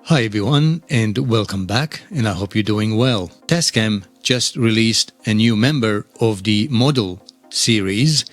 Hi everyone and welcome back, and I hope you're doing well. TASCAM just released a new member of the model series,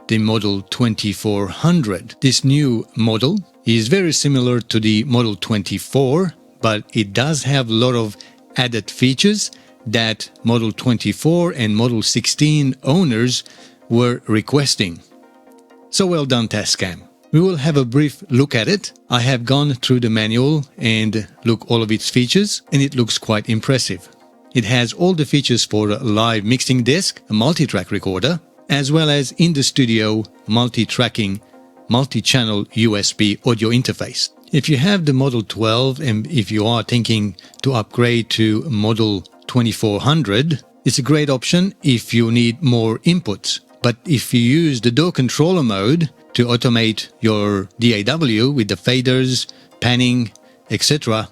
the model 2400. This new model is very similar to the model 24, but it does have a lot of added features that model 24 and model 16 owners were requesting. So well done, TASCAM. We will have a brief look at it. I have gone through the manual and looked all of its features, and it looks quite impressive. It has all the features for a live mixing disc, a multi-track recorder, as well as in the studio multi-tracking, multi-channel USB audio interface. If you have the Model 12 and if you are thinking to upgrade to Model 2400, it's a great option if you need more inputs. But if you use the door controller mode to automate your DAW with the faders, panning, etc.,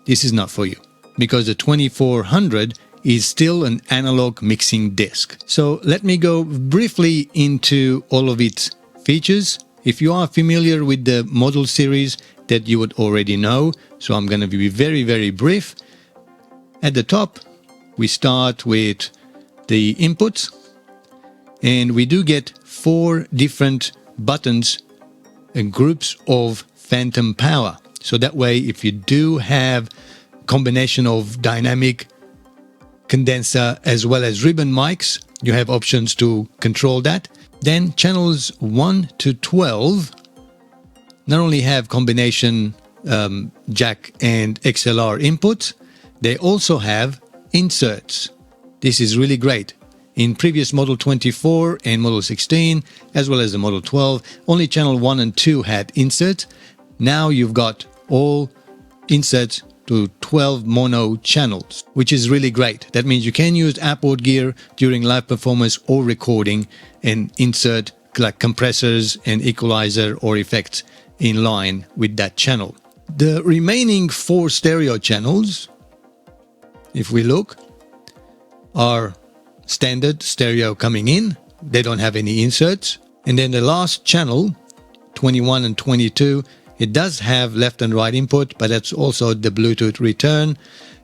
this is not for you, because the 2400 is still an analog mixing disc. So let me go briefly into all of its features. If you are familiar with the model series, that you would already know, so I'm going to be very, very brief. At the top, we start with the inputs, and we do get 4 different buttons and groups of phantom power. So that way, if you do have combination of dynamic, condenser as well as ribbon mics, you have options to control that. Then channels 1 to 12 not only have combination jack and XLR inputs, they also have inserts. This is really great. In previous Model 24 and Model 16, as well as the Model 12, only channel 1 and 2 had inserts. Now you've got all inserts to 12 mono channels, which is really great. That means you can use outboard gear during live performance or recording and insert like compressors and equalizer or effects in line with that channel. The remaining 4 stereo channels, if we look, are standard stereo coming in. They don't have any inserts. And then the last channel, 21 and 22, it does have left and right input, but that's also the Bluetooth return.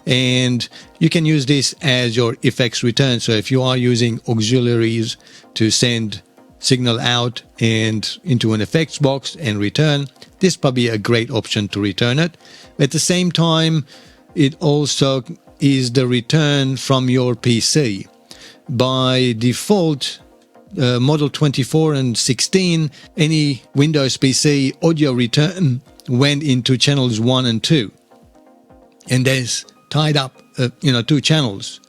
And you can use this as your effects return. So if you are using auxiliaries to send signal out and into an effects box and return, this is probably a great option to return it. At the same time, it also is the return from your PC. By default, Model 24 and 16, any Windows PC audio return went into channels 1 and 2. And there's tied up, 2 channels.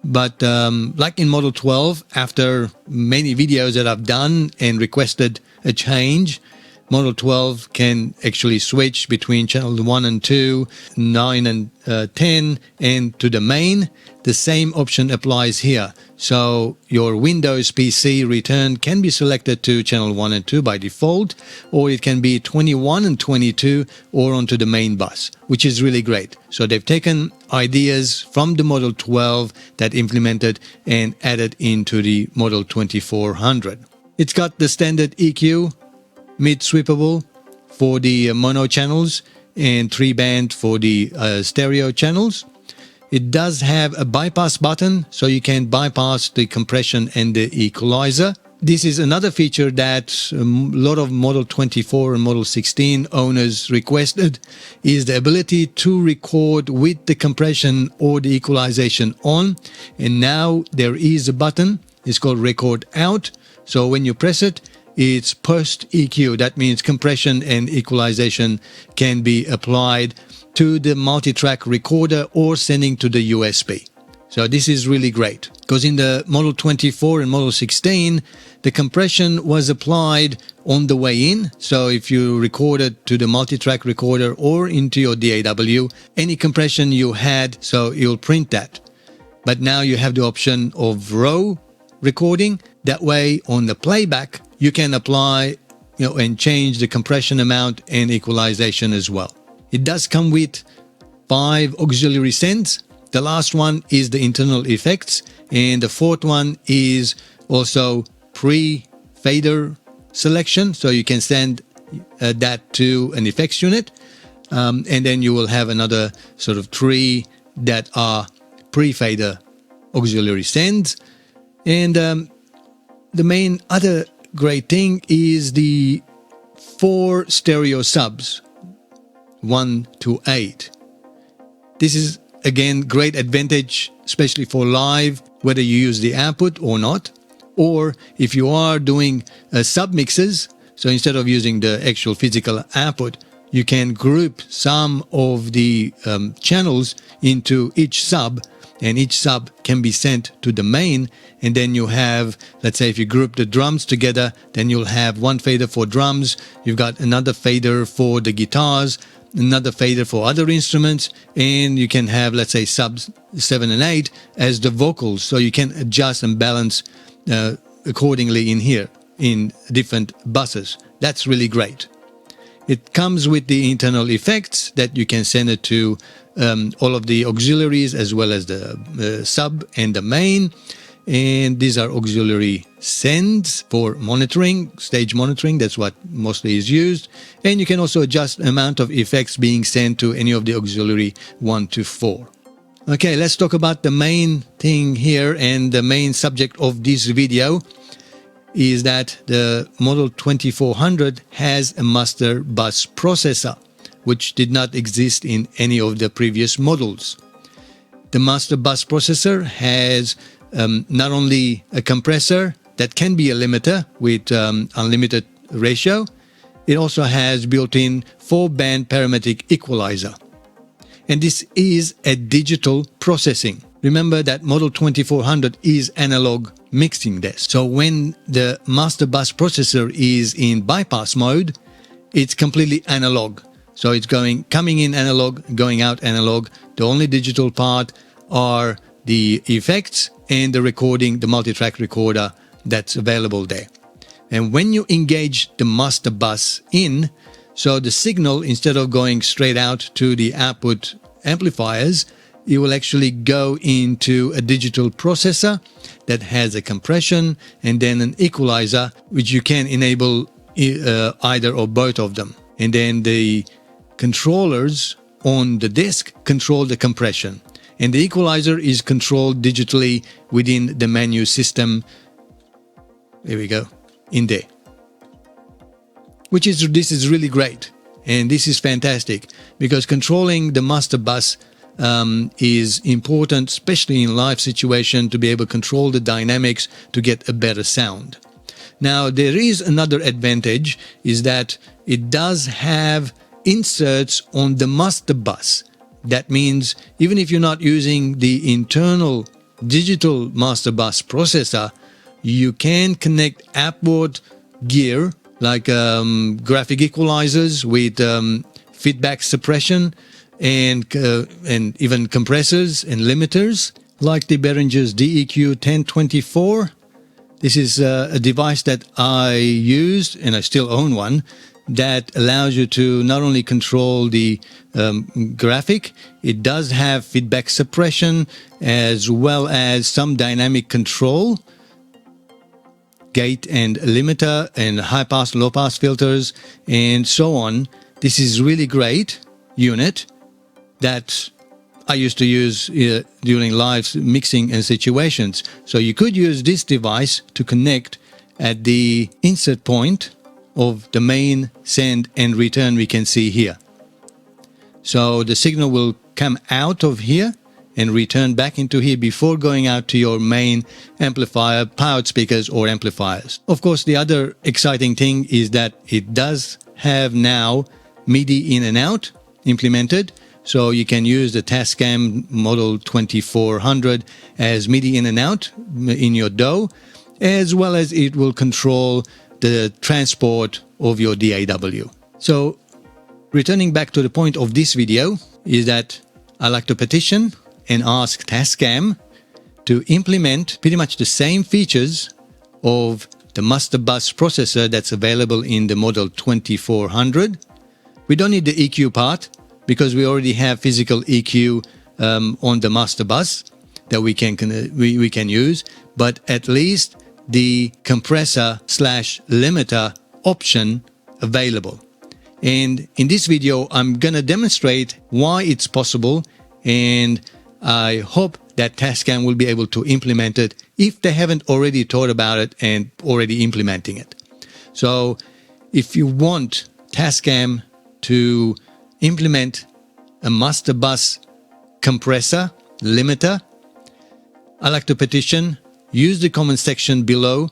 But like in Model 12, after many videos that I've done and requested a change, Model 12 can actually switch between channel 1 and 2, 9 and 10, and to the main. The same option applies here. So your Windows PC return can be selected to channel 1 and 2 by default, or it can be 21 and 22 or onto the main bus, which is really great. So they've taken ideas from the Model 12 that implemented and added into the Model 2400. It's got the standard EQ, mid-sweepable for the mono channels and 3-band for the stereo channels. It does have a bypass button, so you can bypass the compression and the equalizer. This is another feature that a lot of Model 24 and Model 16 owners requested, is the ability to record with the compression or the equalization on. And now there is a button, it's called Record Out. So when you press it, it's post EQ. That means compression and equalization can be applied to the multi-track recorder or sending to the USB. So this is really great, because in the Model 24 and Model 16, the compression was applied on the way in. So if you recorded to the multi-track recorder or into your DAW, any compression you had, so you'll print that. But now you have the option of raw recording. That way on the playback, you can apply, and change the compression amount and equalization as well. It does come with 5 auxiliary sends. The last one is the internal effects, and the 4th one is also pre-fader selection, so you can send that to an effects unit. and then you will have another sort of 3 that are pre-fader auxiliary sends. And the main other great thing is the 4 stereo subs, 1 to 8. This is again great advantage, especially for live, whether you use the output or not, or if you are doing sub mixes. So instead of using the actual physical output, you can group some of the channels into each sub, and each sub can be sent to the main. And then you have, let's say if you group the drums together, then you'll have one fader for drums, you've got another fader for the guitars, another fader for other instruments, and you can have, let's say, subs 7 and 8 as the vocals, so you can adjust and balance accordingly in here in different buses. That's really great. It comes with the internal effects that you can send it to all of the auxiliaries as well as the sub and the main. And these are auxiliary sends for monitoring, stage monitoring. That's what mostly is used. And you can also adjust the amount of effects being sent to any of the auxiliary 1 to 4. Okay, let's talk about the main thing here, and the main subject of this video is that the Model 2400 has a master bus processor, which did not exist in any of the previous models. The master bus processor has not only a compressor that can be a limiter with unlimited ratio, it also has built-in 4-band parametric equalizer. And this is a digital processing. Remember that Model 2400 is analog mixing desk. So when the master bus processor is in bypass mode, it's completely analog. So it's coming in analog, going out analog. The only digital part are the effects and the recording, the multi-track recorder that's available there. And when you engage the master bus in, so the signal, instead of going straight out to the output amplifiers, it will actually go into a digital processor that has a compression and then an equalizer, which you can enable either or both of them. And then the controllers on the disk control the compression. And the equalizer is controlled digitally within the menu system. There we go, in there. This is really great. And this is fantastic because controlling the master bus is important, especially in live situation, to be able to control the dynamics to get a better sound. Now, there is another advantage, is that it does have inserts on the master bus. That means even if you're not using the internal digital master bus processor, you can connect outboard gear like graphic equalizers with feedback suppression and even compressors and limiters like the Behringer's DEQ 1024. This is a device that I used, and I still own one, that allows you to not only control the graphic, it does have feedback suppression as well as some dynamic control, gate and limiter and high pass, low pass filters and so on. This is really great unit that I used to use during live mixing and situations. So you could use this device to connect at the insert point of the main send and return we can see here. So the signal will come out of here and return back into here before going out to your main amplifier, powered speakers or amplifiers. Of course, the other exciting thing is that it does have now MIDI in and out implemented. So you can use the TASCAM Model 2400 as MIDI in and out in your DAW, as well as it will control the transport of your DAW. So returning back to the point of this video is that I like to petition and ask TASCAM to implement pretty much the same features of the master bus processor that's available in the Model 2400. We don't need the EQ part because we already have physical EQ on the master bus that we can use, but at least the compressor / limiter option available. And in this video, I'm gonna demonstrate why it's possible, and I hope that TASCAM will be able to implement it if they haven't already thought about it and already implementing it. So if you want TASCAM to implement a master bus compressor limiter, I like to petition. Use the comment section below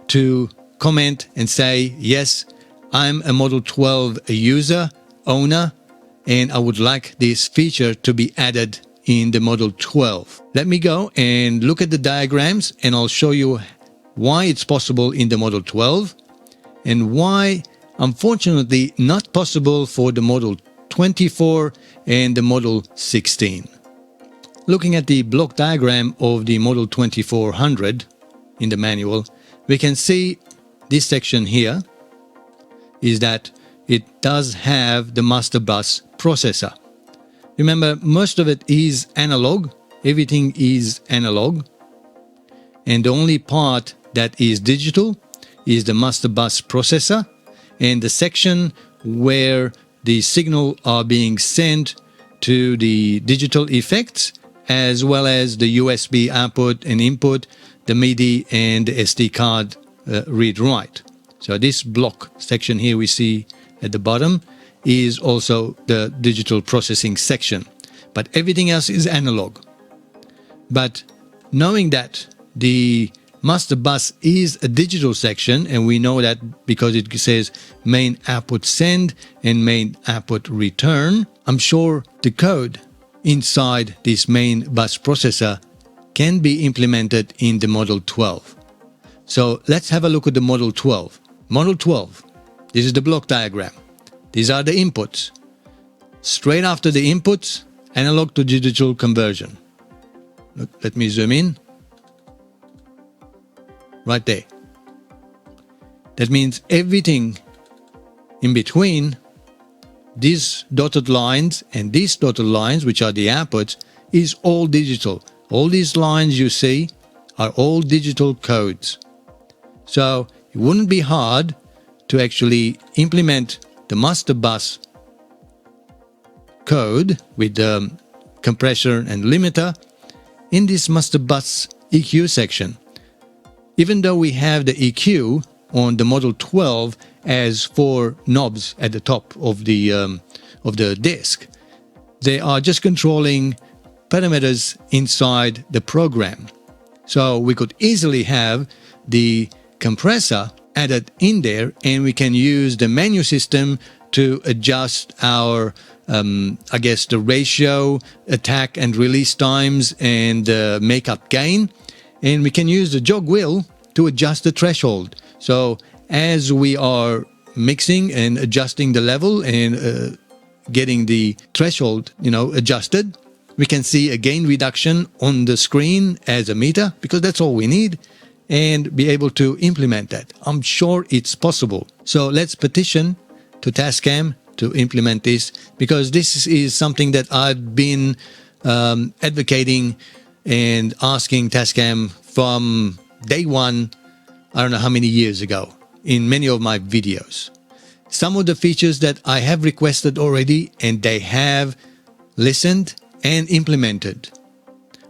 to comment and say, yes, I'm a Model 12 user, owner, and I would like this feature to be added in the Model 12. Let me go and look at the diagrams, and I'll show you why it's possible in the Model 12 and why, unfortunately, not possible for the Model 24 and the Model 16. Looking at the block diagram of the Model 2400 in the manual, we can see this section here is that it does have the master bus processor. Remember, most of it is analog. Everything is analog. And the only part that is digital is the master bus processor and the section where the signal are being sent to the digital effects, as well as the USB output and input, the MIDI and the SD card read-write. So this block section here we see at the bottom is also the digital processing section, but everything else is analog. But knowing that the master bus is a digital section, and we know that because it says main output send and main output return, I'm sure the code inside this main bus processor can be implemented in the Model 12. So let's have a look at the Model 12. Model 12, this is the block diagram. These are the inputs. Straight after the inputs, analog to digital conversion. Let me zoom in. Right there. That means everything in between these dotted lines and these dotted lines, which are the outputs, is all digital. All these lines you see are all digital codes. So it wouldn't be hard to actually implement the master bus code with the compressor and limiter in this master bus EQ section. Even though we have the EQ on the Model 12 as 4 knobs at the top of the disk, they are just controlling parameters inside the program. So we could easily have the compressor added in there, and we can use the menu system to adjust our I guess the ratio, attack and release times, and makeup gain. And we can use the jog wheel to adjust the threshold. So as we are mixing and adjusting the level and getting the threshold, adjusted, we can see a gain reduction on the screen as a meter, because that's all we need, and be able to implement that. I'm sure it's possible. So let's petition to TASCAM to implement this, because this is something that I've been advocating and asking TASCAM from day one, I don't know how many years ago, in many of my videos. Some of the features that I have requested already, and they have listened and implemented,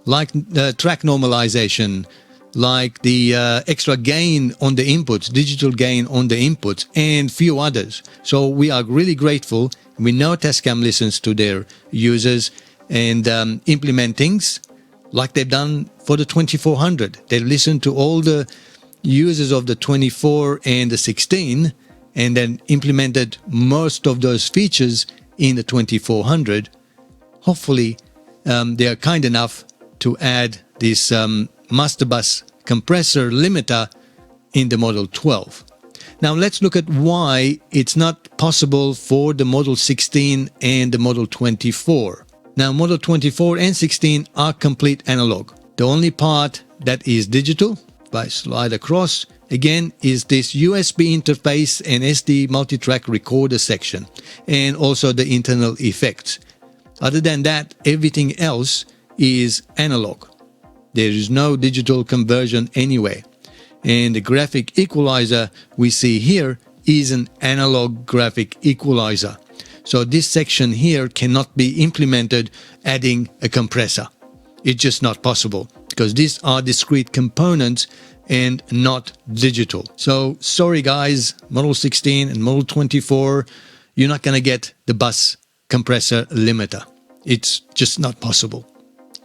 like the track normalization, like the extra gain on the inputs, digital gain on the inputs, and few others. So we are really grateful. We know TASCAM listens to their users and implement things like they've done for the 2400. They listen to all the users of the 24 and the 16, and then implemented most of those features in the 2400. Hopefully, they are kind enough to add this master bus compressor limiter in the Model 12. Now let's look at why it's not possible for the Model 16 and the Model 24. Now Model 24 and 16 are complete analog. The only part that is digital, if I slide across, again, is this USB interface and SD multitrack recorder section, and also the internal effects. Other than that, everything else is analog. There is no digital conversion anyway. And the graphic equalizer we see here is an analog graphic equalizer. So this section here cannot be implemented adding a compressor. It's just not possible because these are discrete components and not digital. So sorry guys, Model 16 and Model 24, you're not going to get the bus compressor limiter. It's just not possible.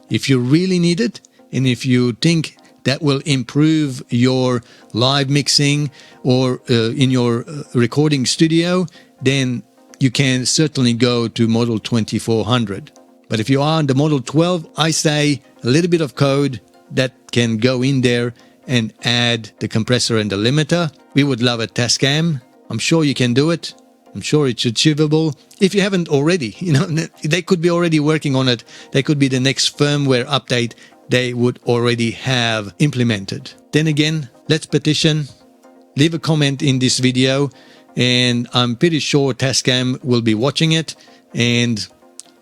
If you really need it, and if you think that will improve your live mixing or in your recording studio, then you can certainly go to Model 2400. But if you are on the Model 12, I say a little bit of code that can go in there and add the compressor and the limiter. We would love a TASCAM. I'm sure you can do it. I'm sure it's achievable. If you haven't already, they could be already working on it. They could be the next firmware update they would already have implemented. Then again, let's petition. Leave a comment in this video, and I'm pretty sure TASCAM will be watching it, and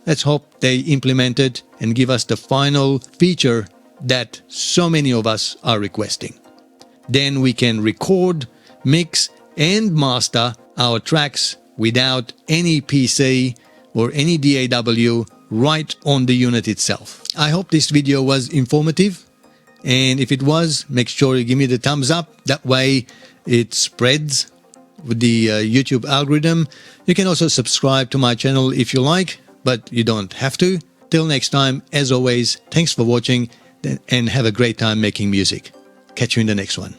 let's hope they implement it and give us the final feature that so many of us are requesting. Then we can record, mix, and master our tracks without any PC or any DAW right on the unit itself. I hope this video was informative, and if it was, make sure you give me the thumbs up. That way it spreads with the YouTube algorithm. You can also subscribe to my channel if you like, but you don't have to. Till next time, as always, thanks for watching and have a great time making music. Catch you in the next one.